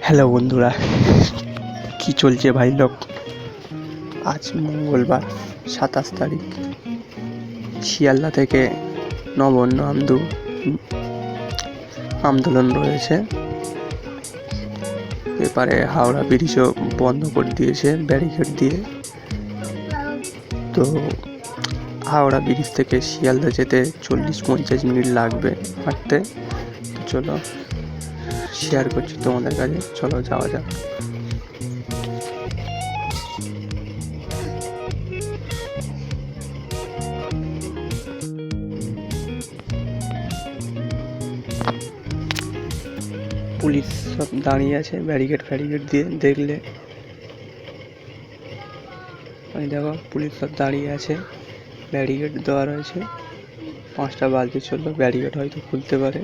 Hello বন্ধুরা, কি চলছে ভাই লোক? আজ মঙ্গলবার 27 তারিখ। শিয়ালদা থেকে নবান্ন আন্দোলন রয়েছে। এপারে হাওড়া ব্রিজও বন্ধ করে দিয়েছে ব্যারিকেড দিয়ে। তো হাওড়া ব্রিজ থেকে শিয়ালদা যেতে 40-50 মিনিট লাগবে হাঁটতে। চলো শেয়ার করছি তোমাদের কাছে, চলো যাওয়া যাক। পুলিশ সব দাঁড়িয়ে আছে ব্যারিকেড দিয়ে। দেখলে ওই দেখো, পুলিশ সব দাঁড়িয়ে আছে, ব্যারিকেড দেওয়া রয়েছে। 5টা বাজতে চললো, ব্যারিকেড হয়তো খুলতে পারে।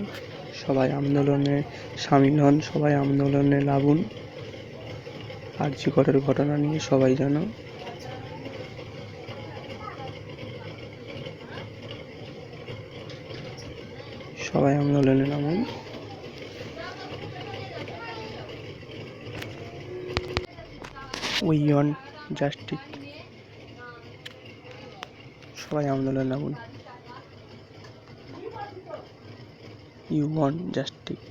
সবাই আন্দোলনে সামিল হন, সবাই আন্দোলনে লাগুন। আরজি করের ঘটনা নিয়ে সবাই জানো। সবাই আন্দোলনে নামুন। We want justice. সবাই আন্দোলনে নামুন। You want justice.